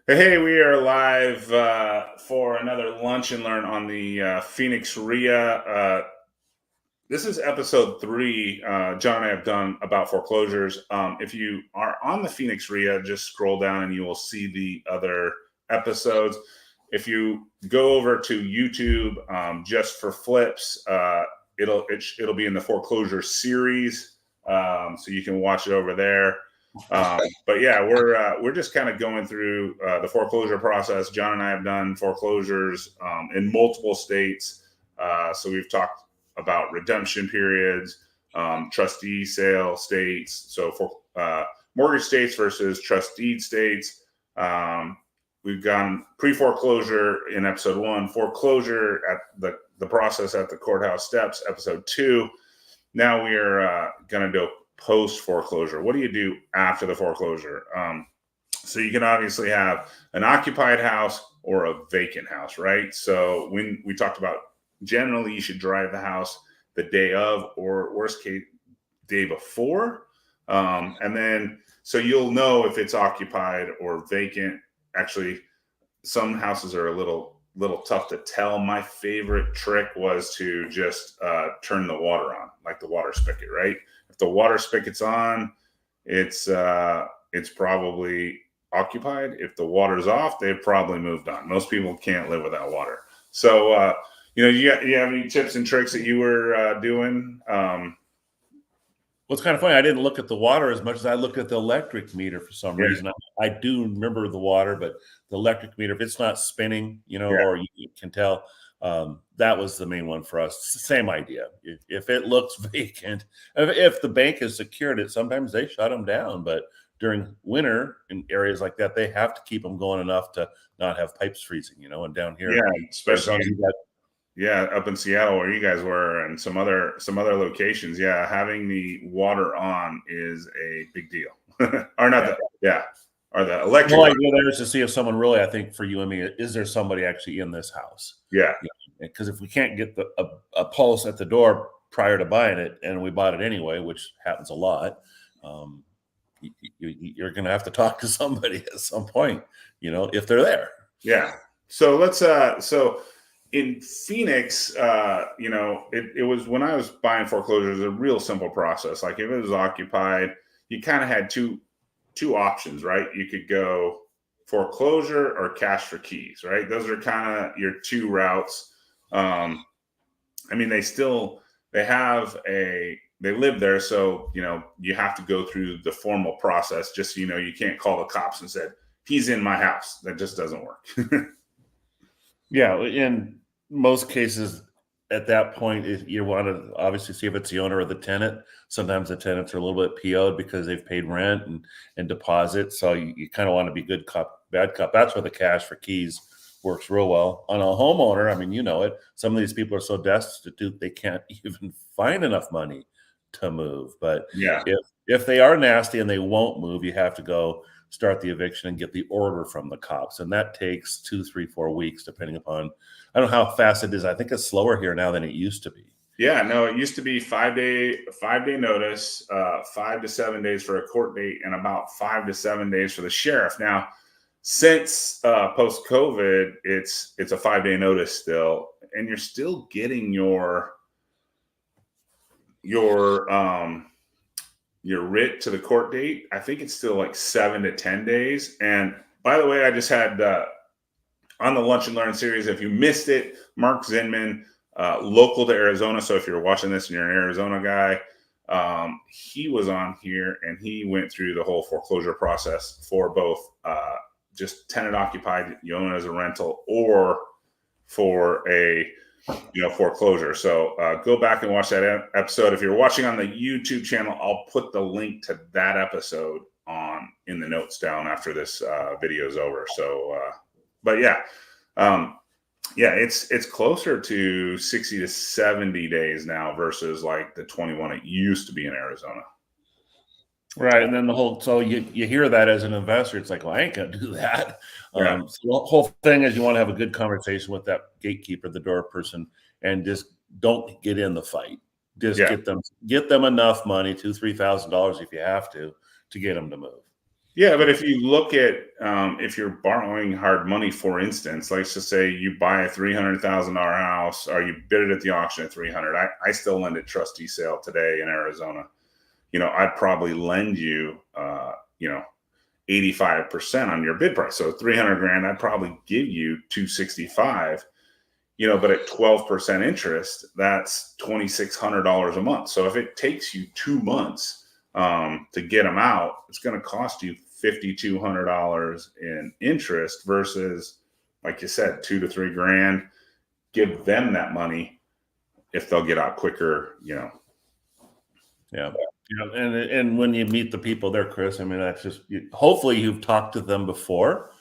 Hey, we are live for another Lunch and Learn on the Phoenix RIA. This is episode 3. John and I have done about foreclosures. If you are on the Phoenix RIA, just scroll down and you will see the other episodes. If you go over to YouTube, just for flips, it'll be in the foreclosure series, so you can watch it over there. But yeah, we're just kind of going through the foreclosure process. John and I have done foreclosures in multiple states, so we've talked about redemption periods, trustee sale states, so for mortgage states versus trustee states. We've gone pre-foreclosure in episode 1, foreclosure at the process at the courthouse steps, episode 2. Now we are going to do post foreclosure. What do you do after the foreclosure? So you can obviously have an occupied house or a vacant house, right? So when we talked about generally you should drive the house the day of, or worst case day before, and then so you'll know if it's occupied or vacant. Actually, some houses are a little tough to tell. My favorite trick was to just turn the water on, like the water spigot, right? If the water spigot's on, it's probably occupied. If the water's off, they've probably moved on. Most people can't live without water. So, you have any tips and tricks that you were doing? Well, it's kind of funny. I didn't look at the water as much as I looked at the electric meter for some reason. I do remember the water, but the electric meter, if it's not spinning, or you can tell, that was the main one for us. Same idea. If it looks vacant, if the bank has secured it, sometimes they shut them down. But during winter in areas like that, they have to keep them going enough to not have pipes freezing, and down here, especially up in Seattle where you guys were, and some other locations. Yeah, having the water on is a big deal. Or not or the electric. Well, idea there is to see if someone really, I think for you and me, is there somebody actually in this house? Yeah. Because if we can't get a pulse at the door prior to buying it, and we bought it anyway, which happens a lot, you're going to have to talk to somebody at some point, if they're there. Yeah. So let's in Phoenix, it was when I was buying foreclosures, a real simple process. Like if it was occupied, you kind of had two options, right? You could go foreclosure or cash for keys, right? Those are kind of your two routes. They live there, so you have to go through the formal process. Just so you can't call the cops and said he's in my house. That just doesn't work. Yeah, in most cases, at that point, you want to obviously see if it's the owner or the tenant. Sometimes the tenants are a little bit PO'd because they've paid rent and deposit. So you kind of want to be good cop, bad cop. That's where the cash for keys works real well. On a homeowner, I mean, it. Some of these people are so destitute they can't even find enough money to move. But if they are nasty and they won't move, you have to go start the eviction and get the order from the cops. And that takes 2, 3, 4 weeks, depending upon, I don't know how fast it is. I think it's slower here now than it used to be. Yeah, no, it used to be 5-day notice, 5 to 7 days for a court date, and about 5 to 7 days for the sheriff. Now, since post-COVID, it's a 5-day notice still, and you're still getting your writ to the court date. I think it's still like 7 to 10 days. And by the way, I just had on the Lunch and Learn series, if you missed it, Mark Zinman, local to Arizona. So if you're watching this and you're an Arizona guy, he was on here and he went through the whole foreclosure process for both just tenant occupied, you own it as a rental, or for a foreclosure. So go back and watch that episode. If you're watching on the YouTube channel, I'll put the link to that episode in the notes down after this video is over. So, but it's closer to 60 to 70 days now versus like the 21 it used to be in Arizona. Right. And then so you hear that as an investor, it's like, well, I ain't going to do that. So the whole thing is you want to have a good conversation with that gatekeeper, the door person, and just don't get in the fight. Just get them enough money, $2,000, $3,000 if you have to get them to move. Yeah, but if you look at if you're borrowing hard money, for instance, let's just say you buy a $300,000 house, or you bid it at the auction at 300. I still lend at trustee sale today in Arizona. I'd probably lend you, 85% on your bid price. So 300 grand, I'd probably give you 265. But at 12% interest, that's $2,600 a month. So if it takes you 2 months to get them out, it's going to cost you $5,200 in interest versus, like you said, 2 to 3 grand. Give them that money if they'll get out quicker. Yeah. And when you meet the people there, Chris, I mean, that's just, hopefully you've talked to them before,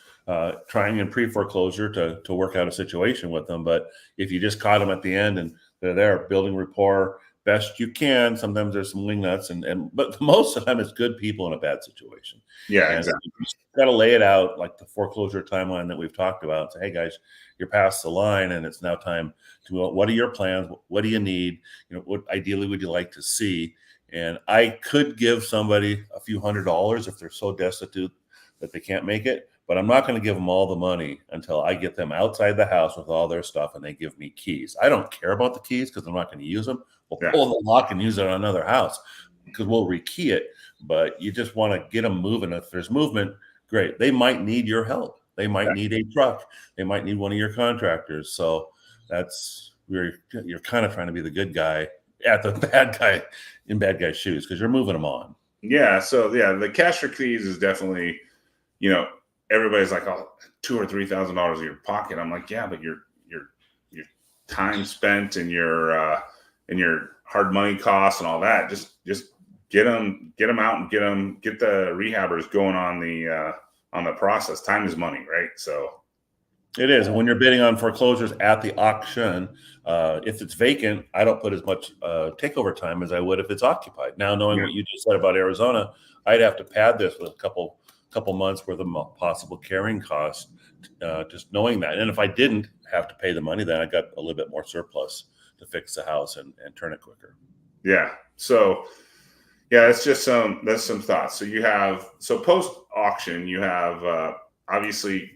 trying in pre-foreclosure to work out a situation with them. But if you just caught them at the end and they're there building rapport best you can, sometimes there's some wing nuts, but most of the time it's good people in a bad situation. Yeah, and exactly. You got to lay it out like the foreclosure timeline that we've talked about. Say, hey guys, you're past the line and it's now time to, what are your plans? What do you need? What ideally would you like to see? And I could give somebody a few $100s if they're so destitute that they can't make it, but I'm not going to give them all the money until I get them outside the house with all their stuff and they give me keys. I don't care about the keys because I'm not going to use them. We'll pull the lock and use it on another house because we'll rekey it. But you just want to get them moving. If there's movement, great. They might need your help. They might need a truck. They might need one of your contractors. So you're kind of trying to be the good guy at the bad guy in bad guy's shoes because you're moving them on. Yeah. So the cash for keys is definitely, everybody's like, oh, $2,000 or $3,000 in your pocket. I'm like, yeah, but your time spent and your hard money costs and all that, just get them out and get the rehabbers going on the process. Time is money, right? So it is. And when you're bidding on foreclosures at the auction, if it's vacant, I don't put as much takeover time as I would if it's occupied. Now, knowing what you just said about Arizona, I'd have to pad this with a couple months worth of possible carrying costs, just knowing that. And if I didn't have to pay the money, then I got a little bit more surplus to fix the house and turn it quicker. Yeah. So that's just some thoughts. So post auction, you have obviously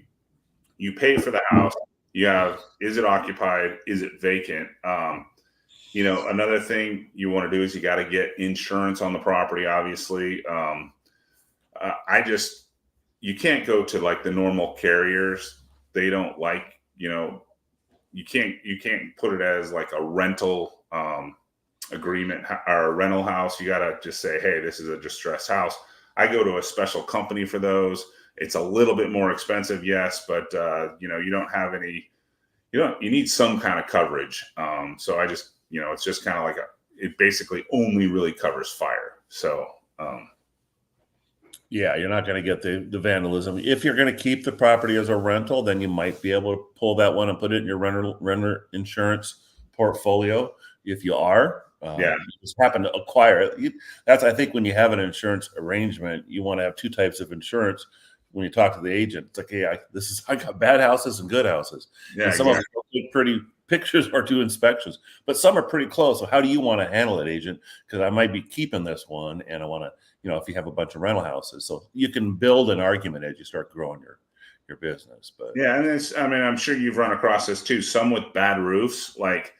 you pay for the house. You have, is it occupied? Is it vacant? Another thing you want to do is you got to get insurance on the property. Obviously, you can't go to like the normal carriers. They don't like, you can't put it as like a rental agreement or a rental house. You got to just say, hey, this is a distressed house. I go to a special company for those. It's a little bit more expensive, yes, but you don't have any. You need some kind of coverage. So I just, it's just kind of like it basically only really covers fire. So. Yeah, you're not going to get the vandalism. If you're going to keep the property as a rental, then you might be able to pull that one and put it in your renter insurance portfolio. If you are, you just happen to acquire it. That's, I think, when you have an insurance arrangement, you want to have two types of insurance. When you talk to the agent, it's like, hey, I got bad houses and good houses. Yeah, and some of them take pretty pictures or do inspections, but some are pretty close. So how do you want to handle it, agent? Because I might be keeping this one, and I want to, if you have a bunch of rental houses, so you can build an argument as you start growing your business. But and I'm sure you've run across this too. Some with bad roofs, like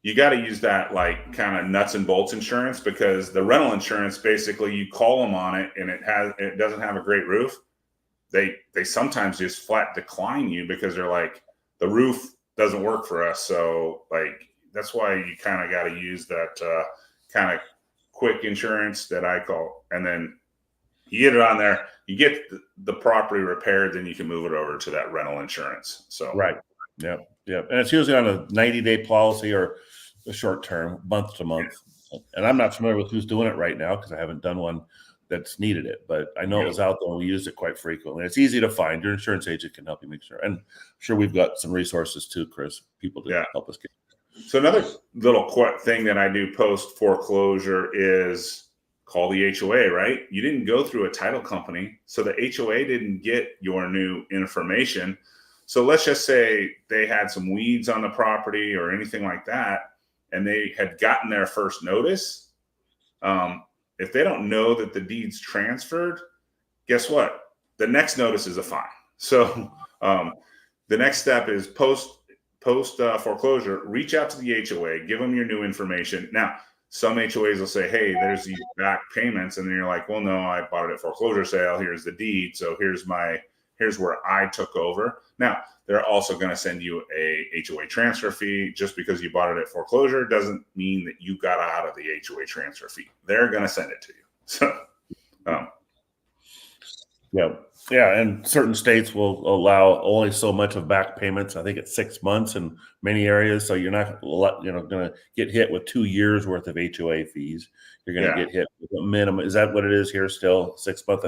you got to use that like kind of nuts and bolts insurance, because the rental insurance, basically you call them on it and it doesn't have a great roof. They sometimes just flat decline you because they're like, the roof doesn't work for us. So like, that's why you kind of got to use that kind of quick insurance that I call, and then you get it on there, you get the property repaired, then you can move it over to that rental insurance. So right. Yep. And it's usually on a 90-day policy or a short term, month to month. And I'm not familiar with who's doing it right now because I haven't done one that's needed it, but I know it was out there and we used it quite frequently. It's easy to find. Your insurance agent can help you make sure. And I'm sure we've got some resources too, Chris, people to help us get. So another little thing that I do post foreclosure is call the HOA, right? You didn't go through a title company, so the HOA didn't get your new information. So let's just say they had some weeds on the property or anything like that, and they had gotten their first notice. If they don't know that the deed's transferred, guess what? The next notice is a fine. So the next step is post foreclosure, reach out to the HOA, give them your new information. Now, some HOAs will say, hey, there's these back payments. And then you're like, well, no, I bought it at foreclosure sale. Here's the deed. So here's where I took over. Now, they're also going to send you a HOA transfer fee. Just because you bought it at foreclosure doesn't mean that you got out of the HOA transfer fee. They're going to send it to you. So, yeah, and certain states will allow only so much of back payments. I think it's 6 months in many areas, so you're not going to get hit with 2 years worth of HOA fees. You're going to get hit with a minimum. Is that what it is here? Still 6 months?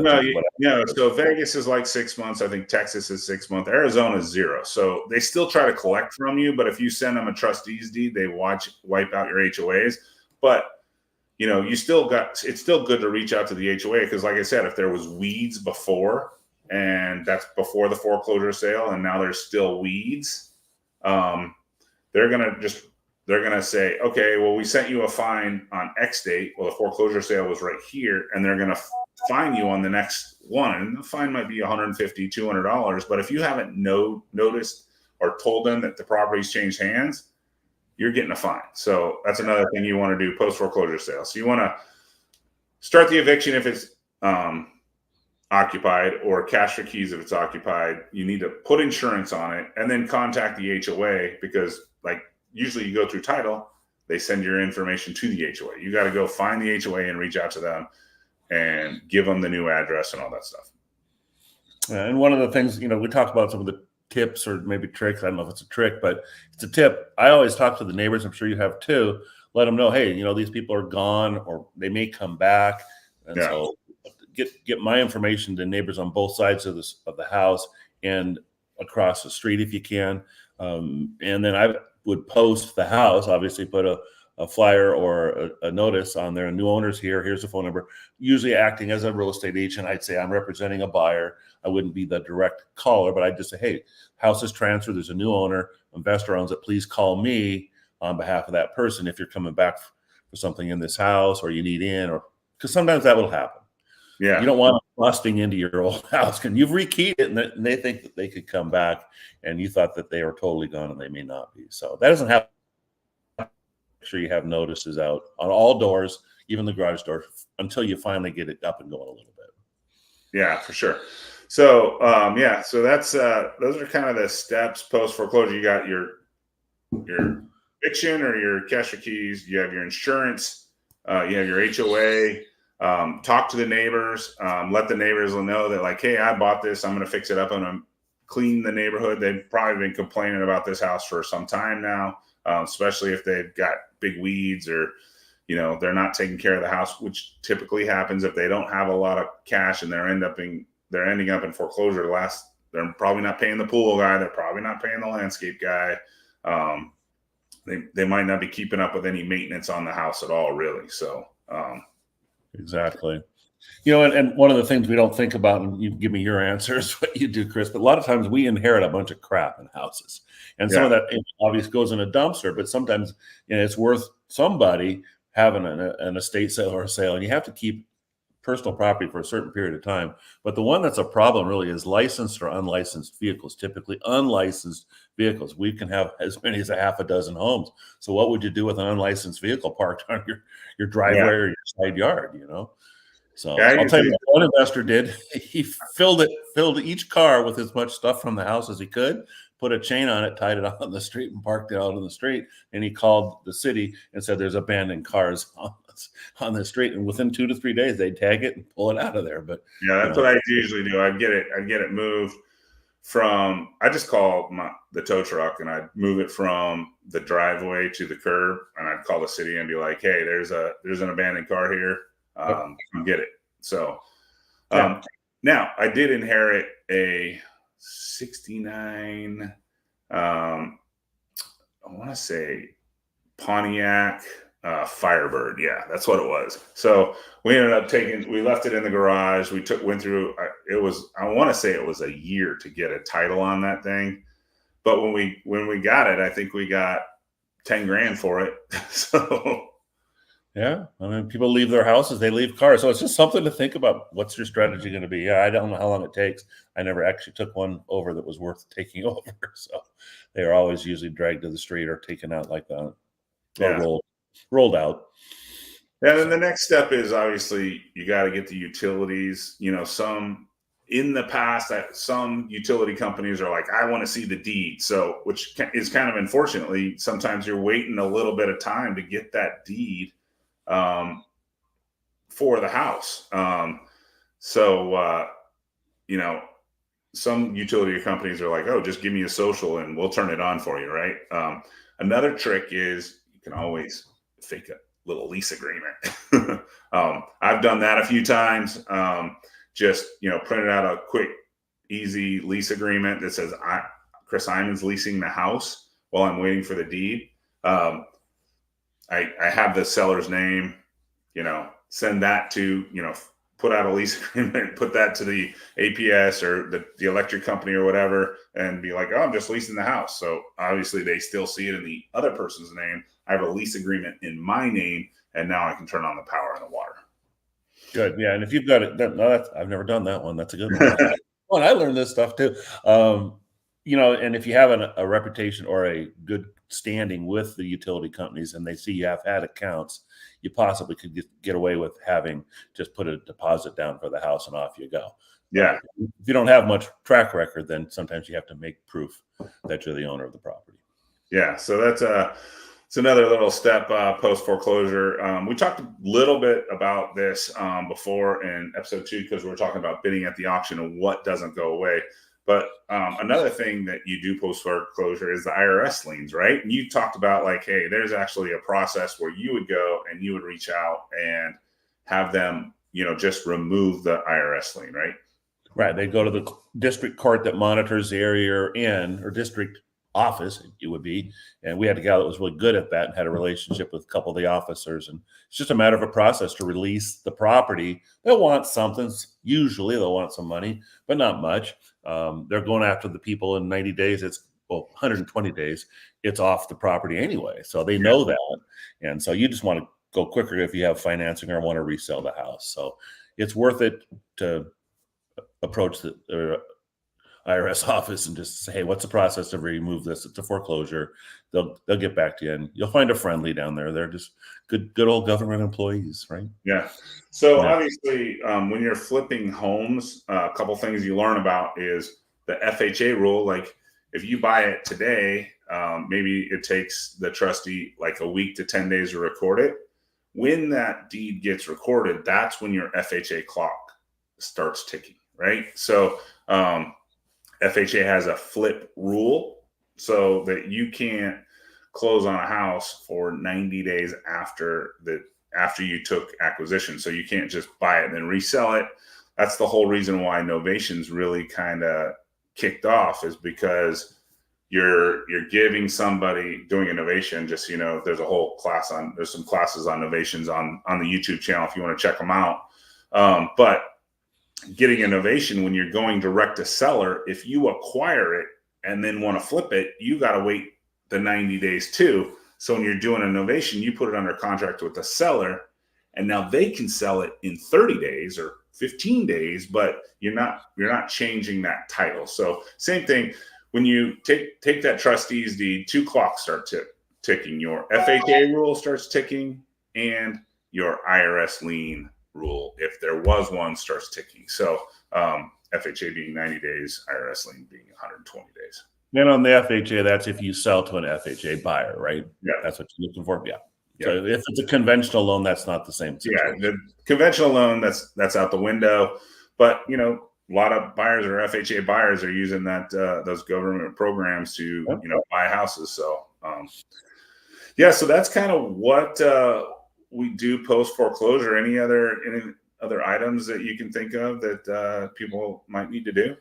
No. So Vegas is like 6 months. I think Texas is 6 months. Arizona is 0. So they still try to collect from you, but if you send them a trustee's deed, they wipe out your HOAs. But it's still good to reach out to the HOA because, like I said, if there was weeds before, and that's before the foreclosure sale, and now there's still weeds, they're gonna say, okay, well, we sent you a fine on X date. Well, the foreclosure sale was right here, and they're gonna fine you on the next one. And the fine might be $150, $200, but if you haven't noticed or told them that the property's changed hands, you're getting a fine. So that's another thing you want to do post foreclosure sale. So you want to start the eviction if it's occupied, or cash for keys if it's occupied. You need to put insurance on it and then contact the HOA because, like, usually you go through title, they send your information to the HOA. You got to go find the HOA and reach out to them and give them the new address and all that stuff. And one of the things, we talk about some of the tips or maybe tricks. I don't know if it's a trick, but it's a tip. I always talk to the neighbors. I'm sure you have too. Let them know, hey, these people are gone or they may come back. And so get my information to neighbors on both sides of the house and across the street if you can. And then I would post the house, obviously put a flyer or a notice on there. New owners here. Here's the phone number. Usually acting as a real estate agent, I'd say I'm representing a buyer. I wouldn't be the direct caller, but I'd just say, hey, house is transferred. There's a new owner. Investor owns it. Please call me on behalf of that person if you're coming back for something in this house or you need in, or because sometimes that will happen. Yeah, you don't want them busting into your old house and you've rekeyed it, and they think that they could come back, and you thought that they were totally gone, and they may not be. So that doesn't happen. Make sure you have notices out on all doors, even the garage door, until you finally get it up and going a little bit. Yeah, for sure. So so that's those are kind of the steps post foreclosure. You got your eviction or your cash for keys. You have your insurance. You have your HOA. Talk to the neighbors, let the neighbors know that, like, hey, I bought this. I'm going to fix it up. I'm going to clean the neighborhood. They've probably been complaining about this house for some time now, especially if they've got big weeds or, they're not taking care of the house, which typically happens if they don't have a lot of cash and they're ending up in foreclosure. They're probably not paying the pool guy. They're probably not paying the landscape guy. They might not be keeping up with any maintenance on the house at all, really. So, exactly. And one of the things we don't think about, and you give me your answers, what you do, Chris, but a lot of times we inherit a bunch of crap in houses. And some of that obviously goes in a dumpster, but sometimes it's worth somebody having an estate sale or a sale, and you have to keep personal property for a certain period of time. But the one that's a problem really is licensed or unlicensed vehicles, typically unlicensed vehicles. We can have as many as a half a dozen homes. So what would you do with an unlicensed vehicle parked on your driveway or your side yard, So I'll tell you what one investor did. He filled each car with as much stuff from the house as he could, put a chain on it, tied it out on the street, and parked it out on the street. And he called the city and said, there's abandoned cars on the street. And within 2 to 3 days, they'd tag it and pull it out of there. But that's what I usually do. I'd get it moved from, I just call the tow truck and I'd move it from the driveway to the curb, and I'd call the city and be like, hey, there's an abandoned car here. Come get it. So now I did inherit a 69 I want to say Pontiac Firebird. Yeah, that's what it was. So we ended up we left it in the garage. Went through, I want to say it was a year to get a title on that thing. But when we got it, I think we got 10 grand for it. So Yeah, I mean, people leave their houses, they leave cars, so it's just something to think about. What's your strategy going to be? Yeah, I don't know how long it takes. I never actually took one over that was worth taking over, so they are always usually dragged to the street or taken out like that, or Yeah. rolled out. And then the So next step is obviously you got to get the utilities. Some in the past, some utility companies are like, I want to see the deed. So, which is kind of unfortunately, sometimes you're waiting a little bit of time to get that deed um, for the house. So, you know, some utility companies are like, oh, just give me a social and we'll turn it on for you, right? Another trick is you can always fake a little lease agreement. I've done that a few times. Just printed out a quick, easy lease agreement that says Chris Hyman's leasing the house while I'm waiting for the deed. I have the seller's name. Send that to put out a lease agreement, put that to the APS or the electric company or whatever, and be like, oh, I'm just leasing the house. So obviously they still see it in the other person's name. I have a lease agreement in my name, and now I can turn on the power and the water. good, yeah. And if you've got it, I've never done that one. That's a good one. Well, I learned this stuff too. And if you have a reputation or a good standing with the utility companies and they see you have had accounts, you possibly could get away with having just put a deposit down for the house and off you go. Yeah. If you don't have much track record, then sometimes you have to make proof that you're the owner of the property. Yeah. So it's another little step post foreclosure. We talked a little bit about this before in episode 2 because we were talking about bidding at the auction and what doesn't go away. But another thing that you do post foreclosure is the IRS liens, right? And you talked about like, hey, there's actually a process where you would go and you would reach out and have them, just remove the IRS lien, right? Right. They go to the district court that monitors the area you're in, or district office, it would be. And we had a guy that was really good at that and had a relationship with a couple of the officers. And it's just a matter of a process to release the property. They'll want something. Usually they'll want some money, but not much. They're going after the people in 90 days. 120 days. It's off the property anyway. So they know that. And so you just want to go quicker if you have financing or want to resell the house. So it's worth it to approach the IRS office and just say, hey, what's the process to remove this? It's a foreclosure. They'll get back to you, and you'll find a friendly down there. They're just good old government employees, right? Yeah. So obviously, when you're flipping homes, a couple things you learn about is the FHA rule. Like if you buy it today, maybe it takes the trustee like a week to 10 days to record it. When that deed gets recorded, that's when your FHA clock starts ticking, right? So FHA has a flip rule so that you can't close on a house for 90 days after you took acquisition. So you can't just buy it and then resell it. That's the whole reason why novations really kind of kicked off, is because you're giving somebody doing innovation. Just there's a whole there's some classes on novations on the YouTube channel if you want to check them out. But getting innovation, when you're going direct to seller, if you acquire it and then want to flip it, you got to wait the 90 days too. So when you're doing innovation, you put it under contract with the seller, and now they can sell it in 30 days or 15 days, but you're not changing that title. So same thing, when you take that trustee's deed, 2 clocks start ticking. Your FHA rule starts ticking, and your IRS lien rule, if there was one, starts ticking. So FHA being 90 days, IRS lien being 120 days. And on the FHA, that's if you sell to an FHA buyer, right? Yeah. That's what you're looking for. Yeah. So if it's a conventional loan, that's not the same situation. Yeah, the conventional loan, that's out the window. But a lot of buyers or FHA buyers are using those government programs to buy houses. So so that's kind of what we do post foreclosure. Any other items that you can think of that people might need to do?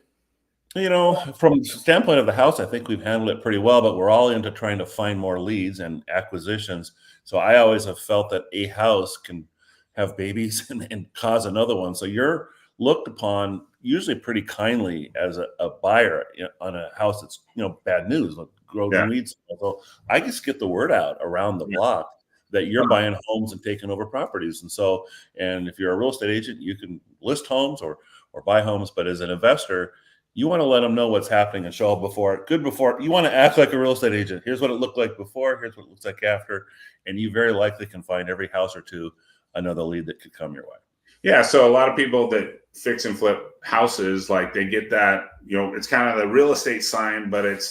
From the standpoint of the house, I think we've handled it pretty well, but we're all into trying to find more leads and acquisitions. So I always have felt that a house can have babies and cause another one. So you're looked upon usually pretty kindly as a buyer on a house that's, bad news, like grows and weeds. So I just get the word out around the block that you're buying homes and taking over properties. And so, and if you're a real estate agent, you can list homes or buy homes. But as an investor, you want to let them know what's happening and show up before you want to act like a real estate agent. Here's what it looked like before. Here's what it looks like after. And you very likely can find every house or two another lead that could come your way. Yeah. So a lot of people that fix and flip houses, like they get that, it's kind of the real estate sign, but it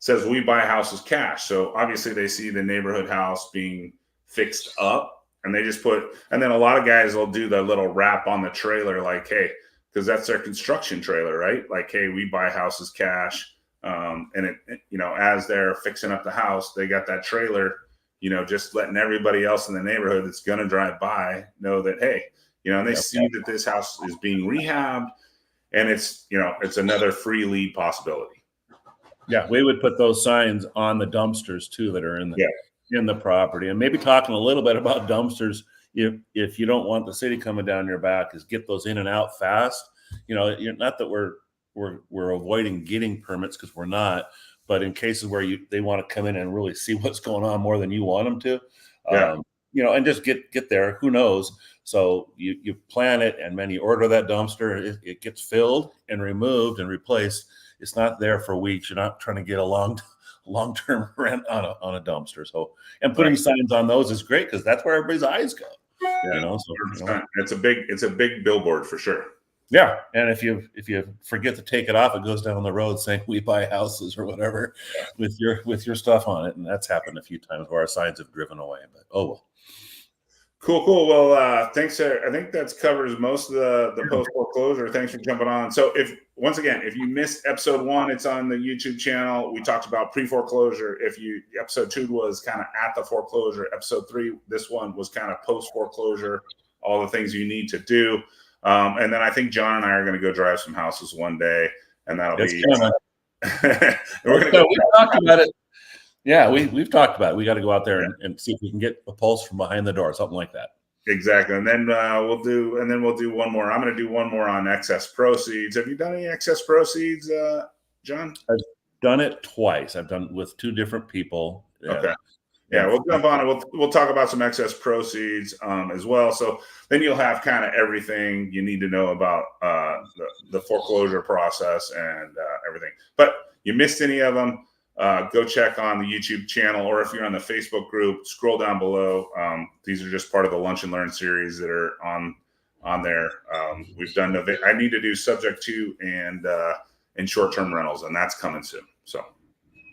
says we buy houses cash. So obviously they see the neighborhood house being fixed up and they just and then a lot of guys will do the little wrap on the trailer, like, hey, because that's their construction trailer, right? Like, hey, we buy houses cash. And as they're fixing up the house, they got that trailer, just letting everybody else in the neighborhood that's going to drive by know that, hey, and they see that this house is being rehabbed and it's another free lead possibility. Yeah. We would put those signs on the dumpsters too, that are in the property, and maybe talking a little bit about dumpsters. If you don't want the city coming down your back, is get those in and out fast. Not that we're avoiding getting permits, because we're not, but in cases where they want to come in and really see what's going on more than you want them to, and just get there. Who knows? So you plan it, and then you order that dumpster. It gets filled and removed and replaced. It's not there for weeks. You're not trying to get a long-term rent on a dumpster. So, and putting signs on those is great, because that's where everybody's eyes go. Yeah, it's a big billboard for sure. Yeah, and if you forget to take it off, it goes down the road saying we buy houses or whatever with your stuff on it, and that's happened a few times where our signs have driven away. But oh well. Cool. Well, thanks. I think that covers most of the post foreclosure. Thanks for jumping on. So if you missed episode 1, it's on the YouTube channel. We talked about pre-foreclosure. Episode 2 was kind of at the foreclosure. Episode 3, this one was kind of post foreclosure, all the things you need to do. And then I think John and I are going to go drive some houses one day, and that'll be. We're going we talked about it. Yeah, we've talked about it. We got to go out there and see if we can get a pulse from behind the door, something like that. Exactly, and then we'll do one more. I'm going to do one more on excess proceeds. Have you done any excess proceeds, John? I've done it twice. I've done with 2 different people. Okay. Yeah, we'll jump on it. We'll talk about some excess proceeds as well. So then you'll have kind of everything you need to know about the foreclosure process and everything. But you missed any of them, go check on the YouTube channel, or if you're on the Facebook group, scroll down below. These are just part of the Lunch and Learn series that are on there. We've done I need to do subject to and short-term rentals, and that's coming soon. So.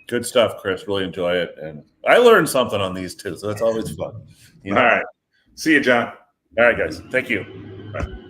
Good stuff, Chris. Really enjoy it. And I learned something on these too, so that's always fun. All right. See you, John. All right, guys. Thank you. Bye.